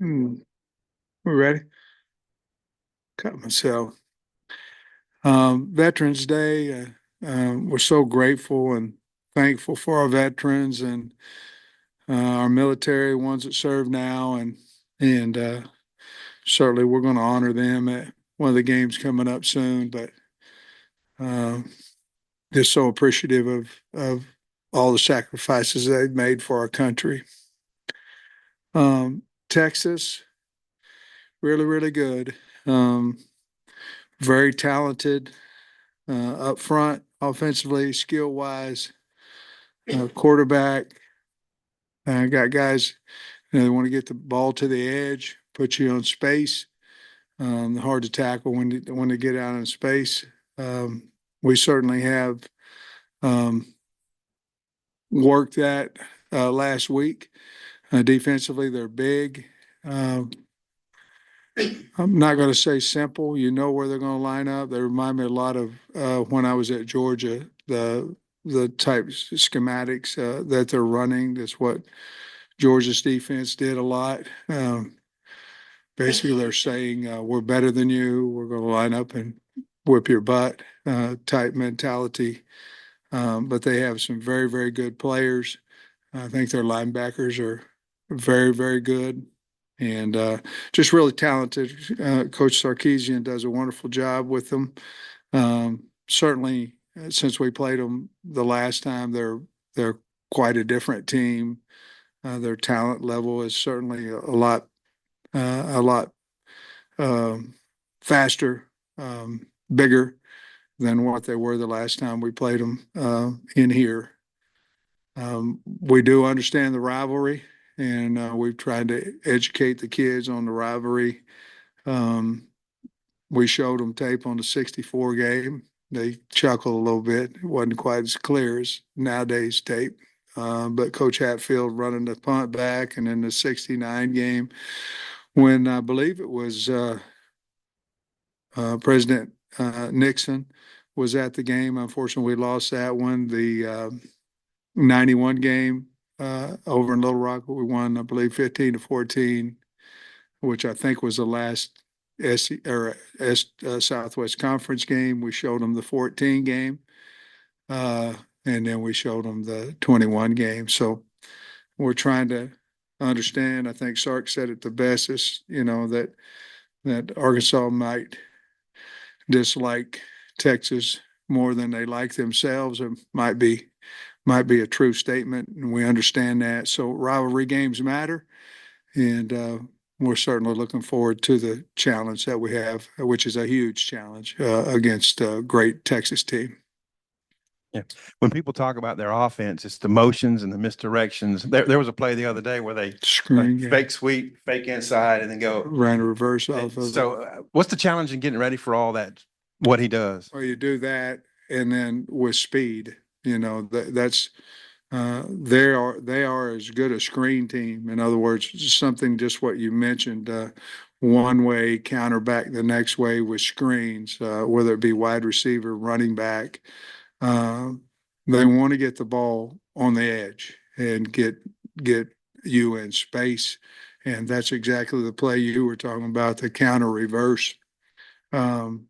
Mm, we ready? Cut myself. Veterans Day. We're so grateful and thankful for our veterans and our military ones that serve now, and certainly we're going to honor them at one of the games coming up soon. But uh, just so appreciative of all the sacrifices they've made for our country. Texas, really, really good. Um, Very talented up front, offensively, skill wise, quarterback. Got guys, they want to get the ball to the edge, put you on space. Hard to tackle when they get out in space. Um, we certainly have um, worked that last week. Defensively, they're big. Uh, I'm not going to say simple. You know where they're going to line up. They remind me a lot of when I was at Georgia. The types schematics that they're running. That's what Georgia's defense did a lot. Basically, they're saying we're better than you. We're going to line up and whip your butt type mentality. But they have some very, very good players. I think their linebackers are very, very good and just really talented. Coach Sarkisian does a wonderful job with them. Certainly, since we played them the last time, they're quite a different team. Their talent level is certainly a lot faster, bigger than what they were the last time we played them in here. We do understand the rivalry, and we've tried to educate the kids on the rivalry. Um, we showed them tape on the 64 game. They chuckled a little bit. It wasn't quite as clear as nowadays tape. But Coach Hatfield running the punt back, and in the 69 game, when I believe it was President Nixon was at the game. Unfortunately, we lost that one. The 91 game over in Little Rock, we won, I believe, 15-14, which I think was the last Southwest Conference game. We showed them the 14 game, uh, and then we showed them the 21 game. So we're trying to understand. I think Sark said it the best is, that Arkansas might dislike Texas more than they like themselves. It might be a true statement, and we understand that. So rivalry games matter, and we're certainly looking forward to the challenge that we have, which is a huge challenge against a great Texas team. Yeah. When people talk about their offense, it's the motions and the misdirections. There was a play the other day where they fake sweep, fake inside, and then go ran a reverse off of so, what's the challenge in getting ready for all that? What he does? Well, you do that, and then with speed, that's they are as good a screen team. In other words, something just what you mentioned, one way counter back the next way with screens, whether it be wide receiver, running back. Uh, they want to get the ball on the edge and get you in space, and that's exactly the play you were talking about, the counter reverse. Um,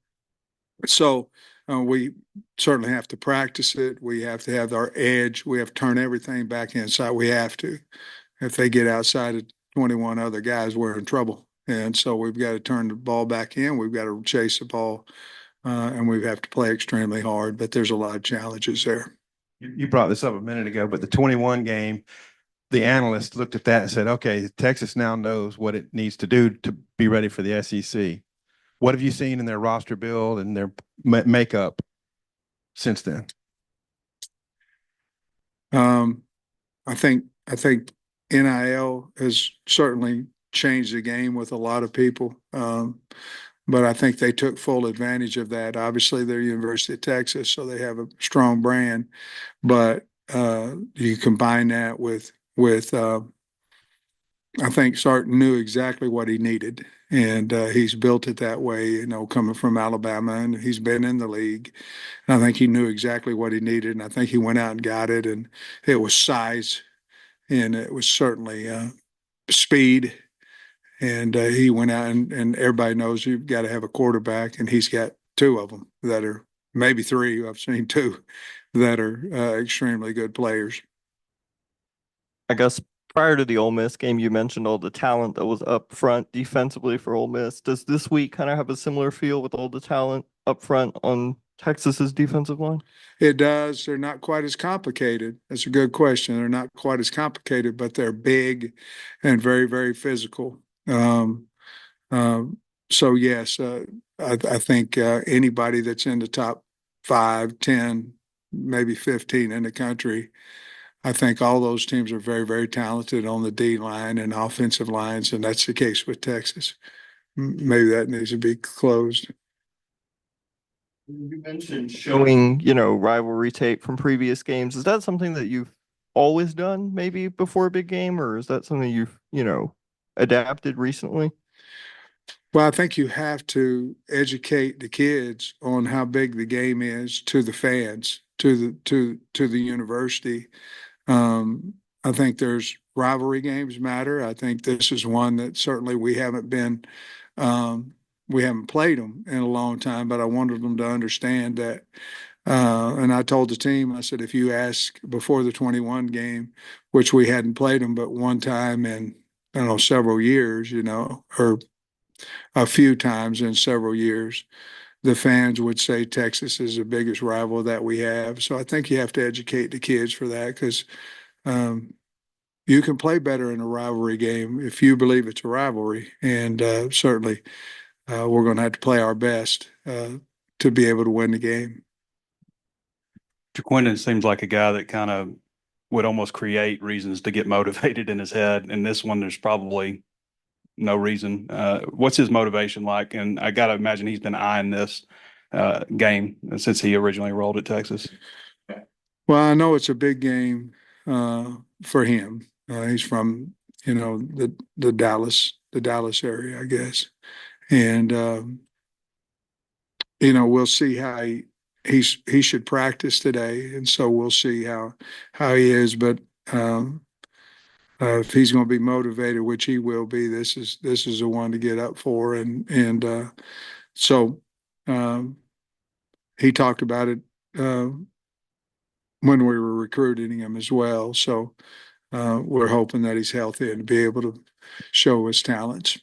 so we certainly have to practice it. We have to have our edge. We have to turn everything back inside. We have to. If they get outside of 21 other guys, we're in trouble. And so we've got to turn the ball back in. We've got to chase the ball, and we have to play extremely hard. But there's a lot of challenges there. You brought this up a minute ago, but the 21 game, the analysts looked at that and said, okay, Texas now knows what it needs to do to be ready for the SEC. What have you seen in their roster build and their makeup since then? I think NIL has certainly changed the game with a lot of people. But I think they took full advantage of that. Obviously, they're University of Texas, so they have a strong brand. But you combine that with I think Sark knew exactly what he needed, and he's built it that way. Coming from Alabama, and he's been in the league. And I think he knew exactly what he needed, and I think he went out and got it. And it was size, and it was certainly speed, And he went out and everybody knows you've got to have a quarterback, and he's got two of them that are maybe three. I've seen two that are extremely good players. I guess prior to the Ole Miss game, you mentioned all the talent that was up front defensively for Ole Miss. Does this week kind of have a similar feel with all the talent up front on Texas's defensive line? It does. They're not quite as complicated. That's a good question. They're not quite as complicated, but they're big and very, very physical. Um, um, so yes, I think anybody that's in the top 5, 10, maybe 15 in the country, I think all those teams are very, very talented on the D line and offensive lines, and that's the case with Texas. Maybe that needs to be closed. You mentioned showing, rivalry tape from previous games. Is that something that you've always done maybe before a big game, or is that something you've, adapted recently? Well, I think you have to educate the kids on how big the game is to the fans, to the university. Um, I think there's rivalry games matter. I think this is one that certainly um, we haven't played them in a long time, but I wanted them to understand that. And I told the team, I said, if you ask before the 21 game, which we hadn't played them but one time in, I don't know, several years, or a few times in several years, the fans would say Texas is the biggest rival that we have. So I think you have to educate the kids for that because um, you can play better in a rivalry game if you believe it's a rivalry. And certainly we're going to have to play our best to be able to win the game. Jaquindon seems like a guy that kind of would almost create reasons to get motivated in his head. And this one, there's probably no reason. What's his motivation like? And I got to imagine he's been eyeing this game since he originally enrolled at Texas. Well, I know it's a big game for him. He's from, the Dallas area, I guess. And we'll see how he should practice today, and so we'll see how he is. But if he's going to be motivated, which he will be, this is the one to get up for, and so um, he talked about it when we were recruiting him as well. So we're hoping that he's healthy and to be able to show his talents.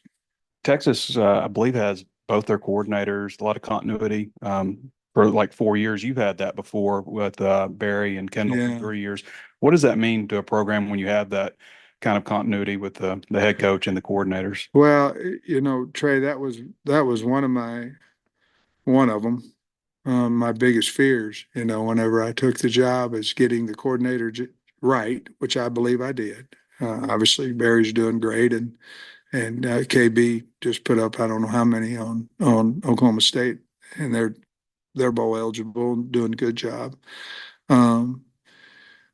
Texas, I believe, has both their coordinators, a lot of continuity. For like 4 years, you've had that before with Barry and Kendall for Yeah. 3 years. What does that mean to a program when you have that kind of continuity with the head coach and the coordinators? Well, Trey, that was one of them. My biggest fears, whenever I took the job, is getting the coordinator right, which I believe I did. Obviously, Barry's doing great, and KB just put up I don't know how many on Oklahoma State, and they're bowl eligible and doing a good job. Um,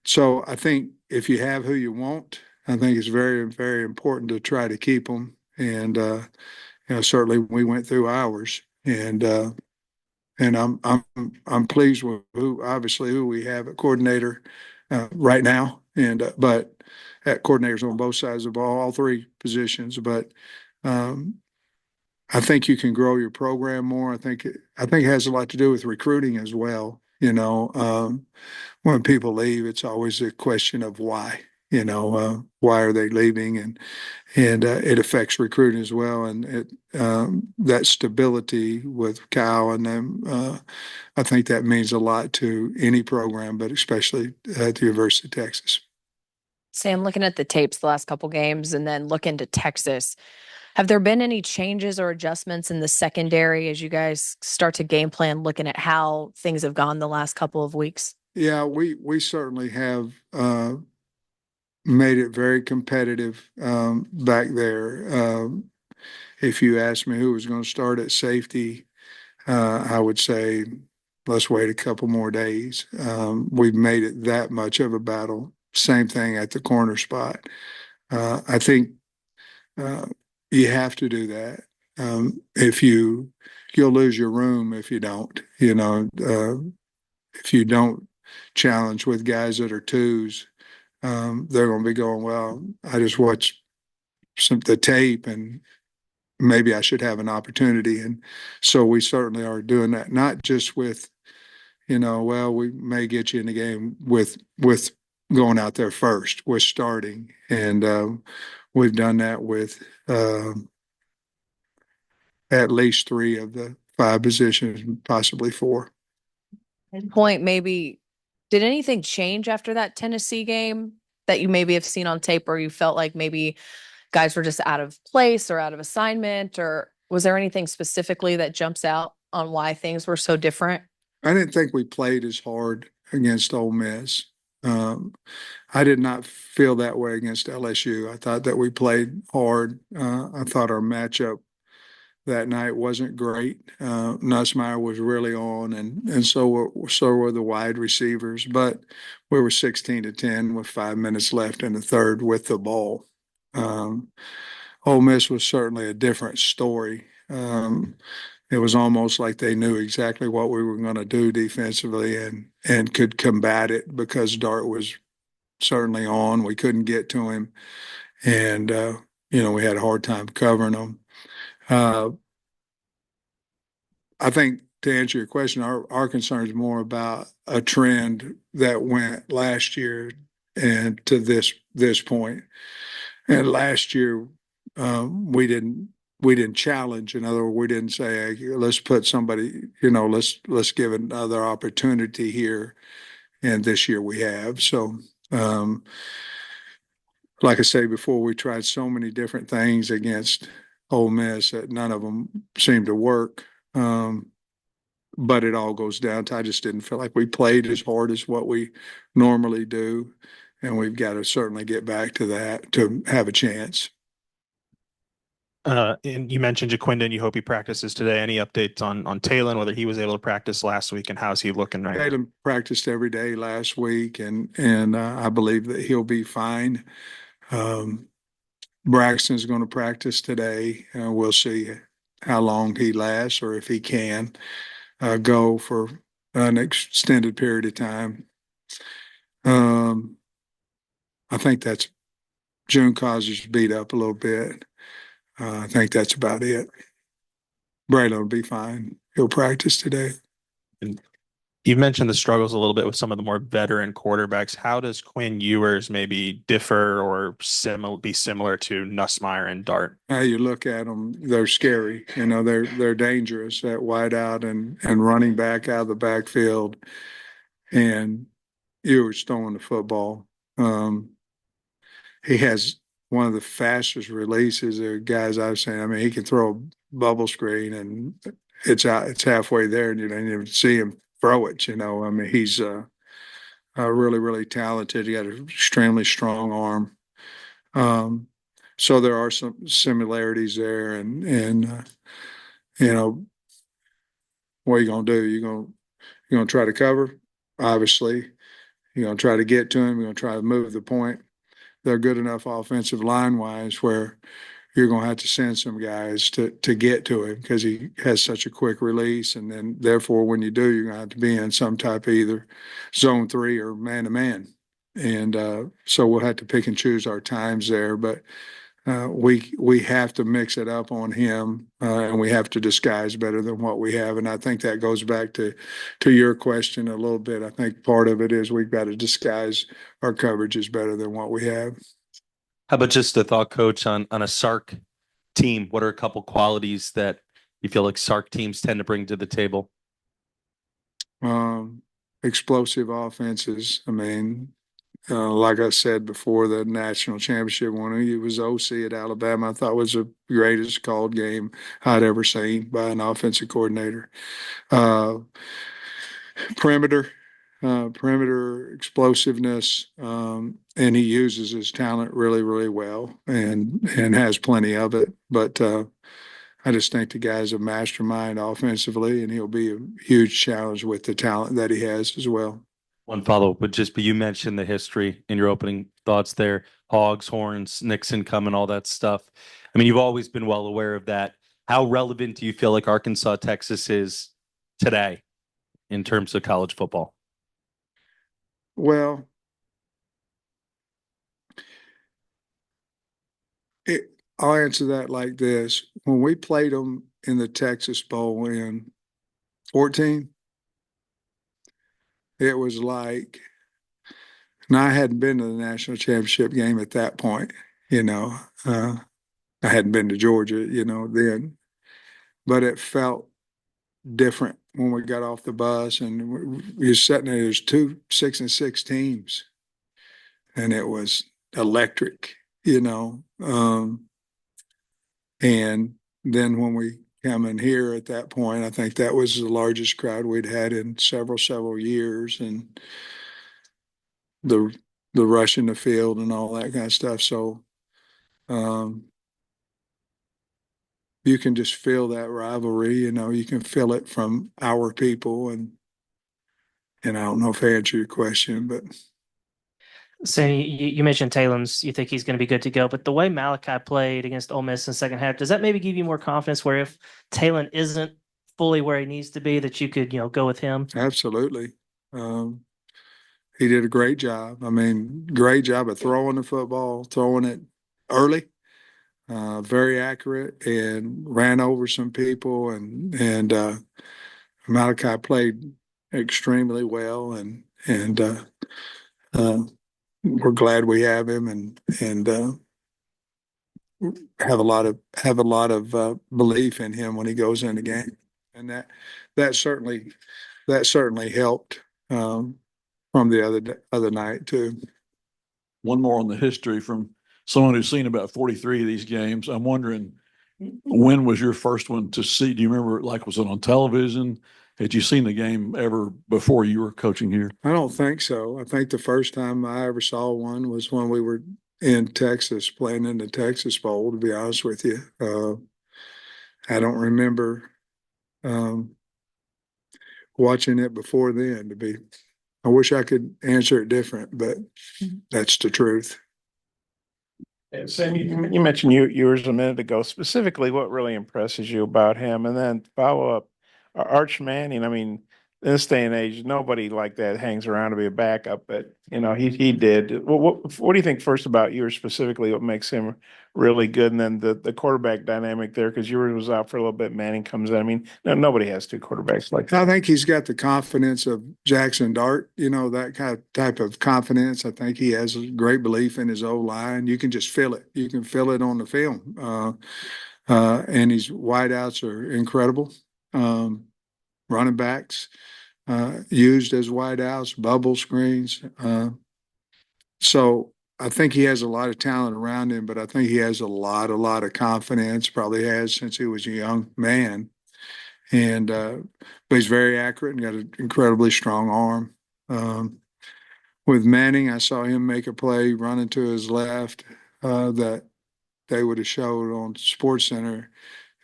so I think if you have who you want, I think it's very, very important to try to keep them. And certainly we went through ours, and I'm pleased with who we have at coordinator right now, and but at coordinators on both sides of the ball, all three positions. But um, I think you can grow your program more. I think it has a lot to do with recruiting as well. When people leave, it's always a question of why. Why are they leaving, and it affects recruiting as well. And that stability with Kyle and them, I think that means a lot to any program, but especially at the University of Texas. Sam, looking at the tapes the last couple games and then looking to Texas, have there been any changes or adjustments in the secondary as you guys start to game plan looking at how things have gone the last couple of weeks? Yeah, we certainly have made it very competitive back there. If you asked me who was going to start at safety, I would say let's wait a couple more days. We've made it that much of a battle. Same thing at the corner spot. I think uh, you have to do that. If you'll lose your room if you don't. If you don't challenge with guys that are twos, they're going to be going, well, I just watched the tape, and maybe I should have an opportunity. And so we certainly are doing that, not just with, well, we may get you in the game with going out there first, with starting. And we've done that with at least 3 of the 5 positions, possibly 4. Point, maybe, did anything change after that Tennessee game that you maybe have seen on tape, or you felt like maybe guys were just out of place or out of assignment, or was there anything specifically that jumps out on why things were so different? I didn't think we played as hard against Ole Miss. I did not feel that way against LSU. I thought that we played hard. I thought our matchup that night wasn't great. Nussmeier was really on, and so were the wide receivers. But we were 16-10 with 5 minutes left in the third with the ball. Ole Miss was certainly a different story. It was almost like they knew exactly what we were going to do defensively and could combat it because Dart was certainly on. We couldn't get to him, and we had a hard time covering them. I think to answer your question, our concern is more about a trend that went last year and to this point. And last year, we didn't challenge. In other words, we didn't say, hey, let's put somebody, let's give another opportunity here. And this year we have. So, like I say before, we tried so many different things against Ole Miss that none of them seemed to work. But it all goes down to I just didn't feel like we played as hard as what we normally do. And we've got to certainly get back to that to have a chance. And you mentioned Jaquindon. You hope he practices today. Any updates on Talon, whether he was able to practice last week, and how's he looking right now? Tatum practiced every day last week, and I believe that he'll be fine. Braxton's going to practice today. We'll see how long he lasts or if he can go for an extended period of time. I think that's June Causes beat up a little bit. I think that's about it. Braylon will be fine. He'll practice today. And you mentioned the struggles a little bit with some of the more veteran quarterbacks. How does Quinn Ewers maybe differ or be similar to Nussmeier and Dart? How you look at them, they're scary. They're dangerous at wide out and running back out of the backfield. And Ewers throwing the football. He has one of the fastest releases of guys I've seen. I mean, he can throw a bubble screen and it's out, it's halfway there, and you don't even see him throw it. I mean, he's really, really talented. He got an extremely strong arm. So there are some similarities there, and what are you gonna do? You're gonna try to cover, obviously. You're gonna try to get to him. You're gonna try to move the point. They're good enough offensive line wise where you're going to have to send some guys to get to him because he has such a quick release. And then therefore, when you do, you're going to have to be in some type of either zone 3 or man to man. And so we'll have to pick and choose our times there. But we have to mix it up on him, and we have to disguise better than what we have. And I think that goes back to your question a little bit. I think part of it is we've got to disguise our coverages better than what we have. How about just a thought, Coach, on a Sark team? What are a couple qualities that you feel like Sark teams tend to bring to the table? Explosive offenses. I mean, like I said before, the national championship one, he was OC at Alabama. I thought was the greatest called game I'd ever seen by an offensive coordinator. Perimeter explosiveness, and he uses his talent really, really well and has plenty of it. But I just think the guy's a mastermind offensively, and he'll be a huge challenge with the talent that he has as well. One follow-up would just be, you mentioned the history in your opening thoughts there, Hogs, Horns, Nixon coming, all that stuff. I mean, you've always been well aware of that. How relevant do you feel like Arkansas, Texas is today in terms of college football? Well, I'll answer that like this. When we played them in the Texas Bowl in 14, it was like, and I hadn't been to the national championship game at that point, you know. I hadn't been to Georgia, then, but it felt different when we got off the bus and we were sitting there. There's 2 6-6 teams, and it was electric, and then when we come in here at that point, I think that was the largest crowd we'd had in several years, and the the rush in the field and all that kind of stuff. So um, you can just feel that rivalry. You can feel it from our people, and I don't know if I answered your question, but So you mentioned Talen's, you think he's going to be good to go, but the way Malachi played against Ole Miss in the second half, does that maybe give you more confidence where if Talon isn't fully where he needs to be, that you could, go with him? absolutely. He did a great job. I mean, great job of throwing the football, throwing it early, very accurate, and ran over some people. And Malachi played extremely well, and we're glad we have him, and have a lot of belief in him when he goes in the game, and that certainly helped from the other night too. One more on the history from someone who's seen about 43 of these games. I'm wondering, when was your first one to see? Do you remember, like, was it on television? Had you seen the game ever before you were coaching here? I don't think so. I think the first time I ever saw one was when we were in Texas playing in the Texas Bowl, to be honest with you. I don't remember um, watching it before then, I wish I could answer it different, but that's the truth. And Sam, you mentioned yours a minute ago. Specifically, what really impresses you about him? And then follow up, Arch Manning. I mean, in this day and age, nobody like that hangs around to be a backup, but he did. What do you think first about yours specifically? What makes him really good, and then the quarterback dynamic there? Because yours was out for a little bit. Manning comes in. I mean, no, nobody has two quarterbacks like that. I think he's got the confidence of Jackson Dart, that kind of type of confidence. I think he has a great belief in his O-line. You can just feel it. You can feel it on the film. And his wideouts are incredible. Running backs used as wideouts, bubble screens. So I think he has a lot of talent around him, but I think he has a lot of confidence, probably has since he was a young man. And but he's very accurate and got an incredibly strong arm. With Manning, I saw him make a play running to his left that they would have showed on Sports Center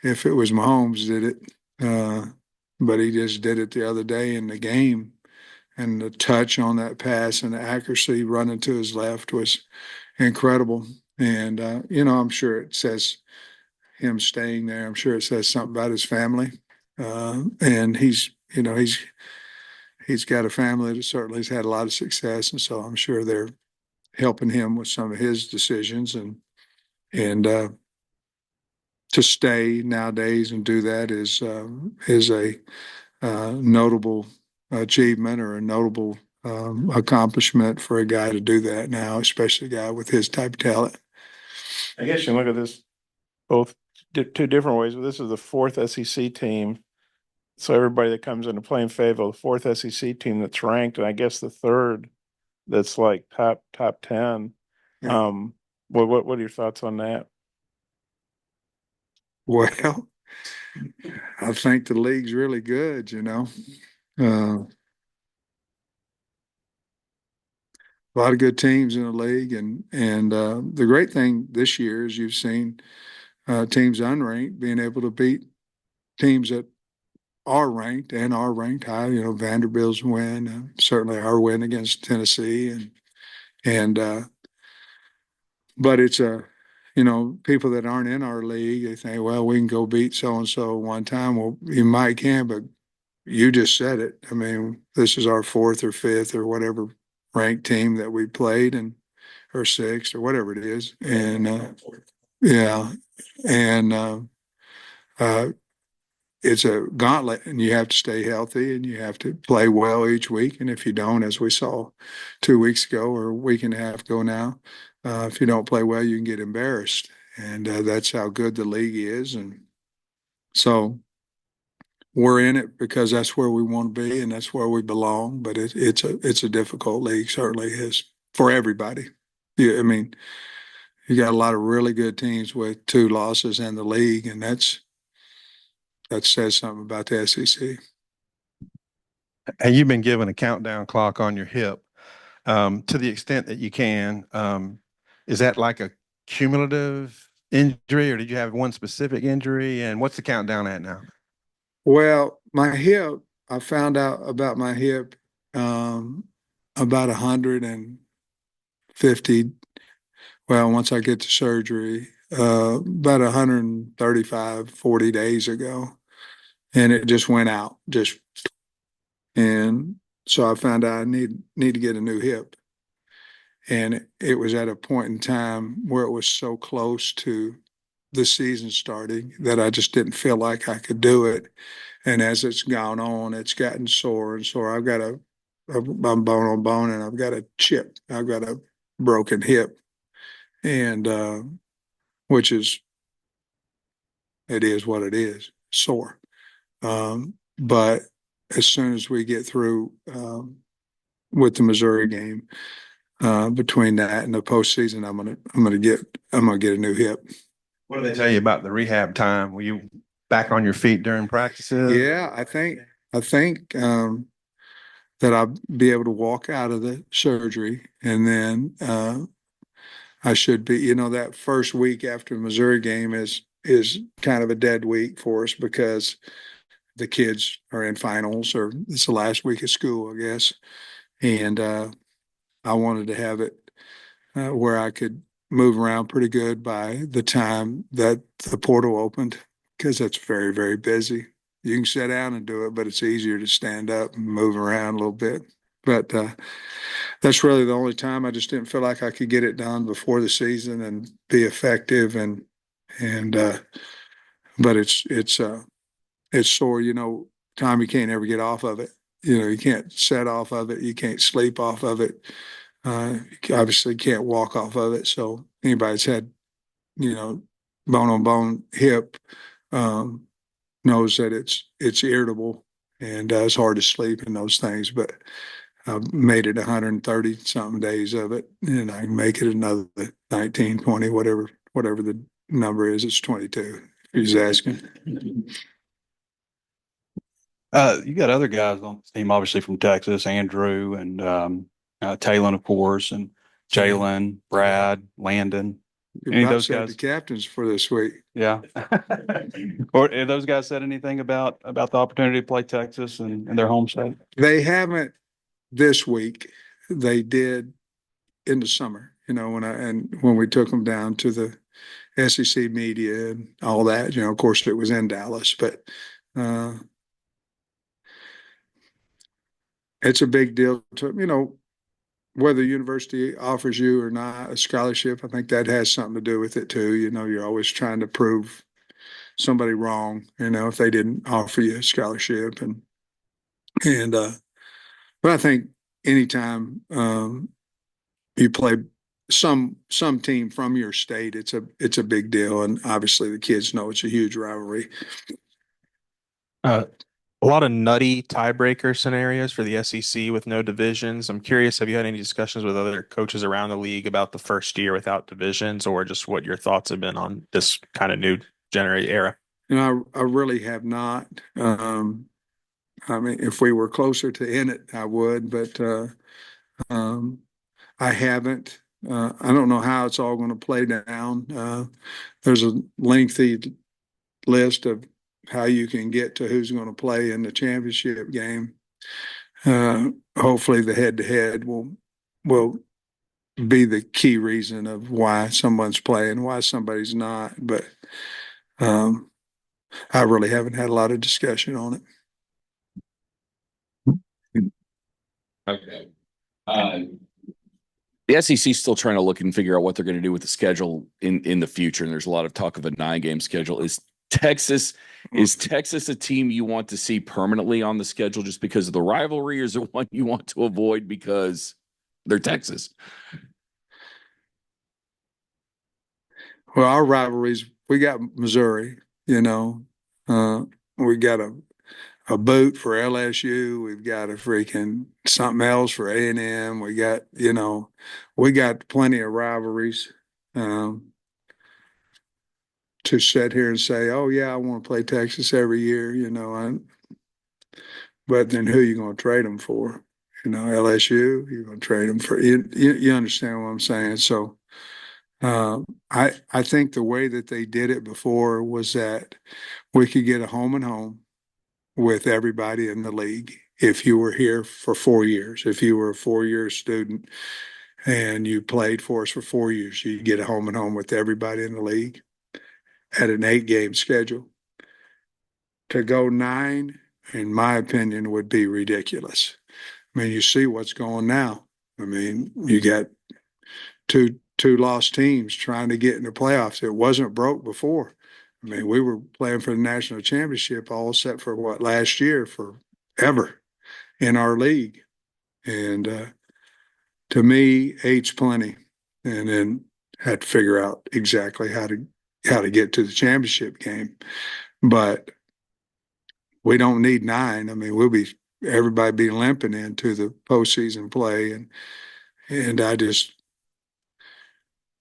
if it was Mahomes did it. But he just did it the other day in the game. And the touch on that pass and the accuracy running to his left was incredible. And, I'm sure it says him staying there. I'm sure it says something about his family. And he's got a family that certainly has had a lot of success. And so I'm sure they're helping him with some of his decisions and to stay nowadays and do that is a notable achievement or a notable accomplishment for a guy to do that now, especially a guy with his type of talent. I guess you look at this both two different ways. But this is the fourth SEC team. So everybody that comes into playing favor, the fourth SEC team that's ranked, and I guess the third that's like top 10. Yeah. What are your thoughts on that? Well, I think the league's really good, a lot of good teams in the league, and the great thing this year is you've seen teams unranked being able to beat teams that are ranked and are ranked high. Vanderbilt's win, certainly our win against Tennessee, and but it's people that aren't in our league, they think, well, we can go beat so and so one time. Well, you might can, but you just said it. I mean, this is our fourth or fifth or whatever ranked team that we played, or sixth or whatever it is, and Yeah. And, uh, it's a gauntlet and you have to stay healthy and you have to play well each week. And if you don't, as we saw 2 weeks ago or a week and a half ago now, if you don't play well, you can get embarrassed. And that's how good the league is. And so we're in it because that's where we want to be and that's where we belong. But it's a difficult league, certainly is for everybody. Yeah, I mean, you got a lot of really good teams with 2 losses in the league, and that says something about the SEC. And you've been given a countdown clock on your hip, to the extent that you can. Is that like a cumulative injury, or did you have one specific injury? And what's the countdown at now? Well, my hip, I found out about my hip about 150. Well, once I get to surgery, about 135, 40 days ago. And it just went out, and so I found out I need to get a new hip. And it was at a point in time where it was so close to the season starting that I just didn't feel like I could do it. And as it's gone on, it's gotten sore and sore. I've got I'm bone on bone, and I've got a chip. I've got a broken hip, and which is it is what it is, sore. But as soon as we get through with the Missouri game, between that and the postseason, I'm gonna get a new hip. What do they tell you about the rehab time? Were you back on your feet during practices? Yeah, I think that I'll be able to walk out of the surgery, and then I should be. That first week after the Missouri game is kind of a dead week for us because the kids are in finals, or it's the last week of school, I guess. And I wanted to have it where I could move around pretty good by the time that the portal opened, because that's very, very busy. You can sit down and do it, but it's easier to stand up and move around a little bit. But that's really the only time. I just didn't feel like I could get it done before the season and be effective. And but it's sore. Tom, you can't ever get off of it. You can't set off of it. You can't sleep off of it. You obviously can't walk off of it. So anybody that's had, you know, bone on bone hip, um, knows that it's irritable and it's hard to sleep and those things. But I've made it 130 something days of it, and I can make it another 19, 20, whatever the number is. It's 22. He's asking. You got other guys on the team, obviously from Texas, Andrew and Talon, of course, and Jalen, Brad, Landon. You Any of about those said the guys? captains for this week. Yeah. Or have those guys said anything about the opportunity to play Texas and their home state? They haven't this week. They did in the summer, when we took them down to the SEC media and all that. Of course, it was in Dallas, but uh, it's a big deal to whether the university offers you or not a scholarship. I think that has something to do with it too. You're always trying to prove somebody wrong. If they didn't offer you a scholarship, and but I think anytime you play some team from your state, it's a big deal, and obviously the kids know it's a huge rivalry. A lot of nutty tiebreaker scenarios for the SEC with no divisions. I'm curious, have you had any discussions with other coaches around the league about the first year without divisions, or just what your thoughts have been on this kind of new generation era? I really have not. I mean, if we were closer to in it, I would, but um, I haven't. I don't know how it's all going to play down. There's a lengthy list of how you can get to who's going to play in the championship game. Hopefully, the head-to-head will be the key reason of why someone's playing, why somebody's not. But I really haven't had a lot of discussion on it. Okay. the SEC is still trying to look and figure out what they're going to do with the schedule in the future. And there's a lot of talk of a 9-game schedule. Texas a team you want to see permanently on the schedule just because of the rivalry, or is it one you want to avoid because they're Texas? Well, our rivalries, we got Missouri, we got a boot for LSU. We've got a freaking something else for A&M. We got, we got plenty of rivalries. To sit here and say, oh yeah, I want to play Texas every year, but then who are you going to trade them for? LSU, you're going to trade them for, you understand what I'm saying? So, I think the way that they did it before was that we could get a home and home with everybody in the league. If you were here for 4 years, if you were a 4-year student and you played for us for 4 years, you get a home and home with everybody in the league at an 8-game schedule. To go 9, in my opinion, would be ridiculous. I mean, you see what's going now. I mean, you got two lost teams trying to get in the playoffs. It wasn't broke before. I mean, we were playing for the national championship all set for last year forever in our league. And to me, 8's plenty. And then had to figure out exactly how to get to the championship game. But we don't need 9. I mean, everybody be limping into the postseason play. And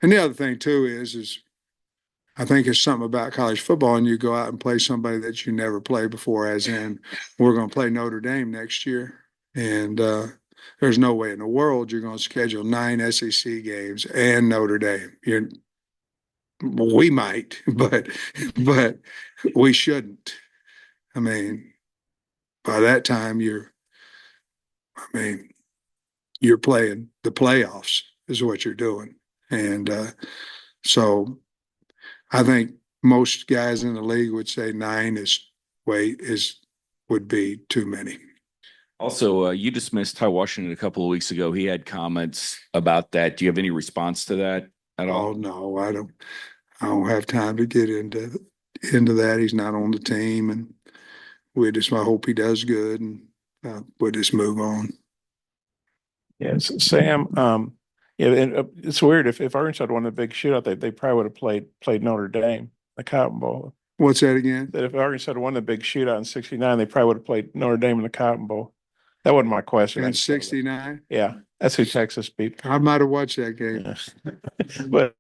the other thing too is I think it's something about college football, and you go out and play somebody that you never played before, as in we're going to play Notre Dame next year. And there's no way in the world you're going to schedule 9 SEC games and Notre Dame. We might, but we shouldn't. I mean, by that time you're playing the playoffs is what you're doing. And so I think most guys in the league would say 9 would be too many. Also, you dismissed Ty Washington a couple of weeks ago. He had comments about that. Do you have any response to that at all? Oh no, I don't have time to get into that. He's not on the team, and I hope he does good, and we'll just move on. Yes, Sam. And it's weird. If Arkansas had won the big shootout, they probably would have played Notre Dame, the Cotton Bowl. What's that again? That if Arkansas had won the big shootout in '69, they probably would have played Notre Dame in the Cotton Bowl. That wasn't my question. In '69? Yeah, that's who Texas beat. I might have watched that game. Yeah. but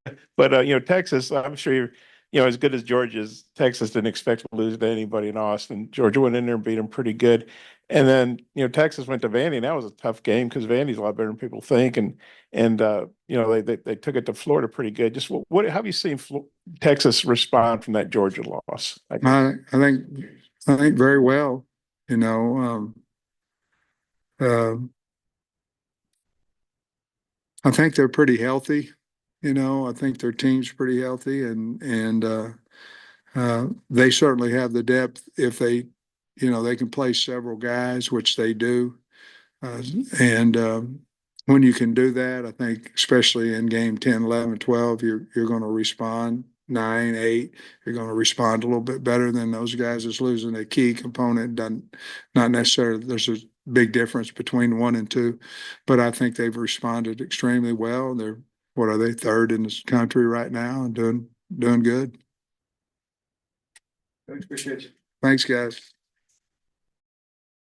Texas, I'm sure as good as Georgia's, Texas didn't expect to lose to anybody in Austin. Georgia went in there and beat them pretty good. And then, Texas went to Vandy, and that was a tough game because Vandy's a lot better than people think. And they took it to Florida pretty good. Just how have you seen Texas respond from that Georgia loss? I think very well. I think they're pretty healthy. I think their team's pretty healthy, and they certainly have the depth if they can play several guys, which they do. And when you can do that, I think especially in game 10, 11, 12, you're going to respond. 9, 8, you're going to respond a little bit better than those guys that's losing a key component. Not necessarily there's a big difference between 1 and 2, but I think they've responded extremely well. They're, what are they, 3rd in this country right now and doing good. Appreciate you. Thanks, guys.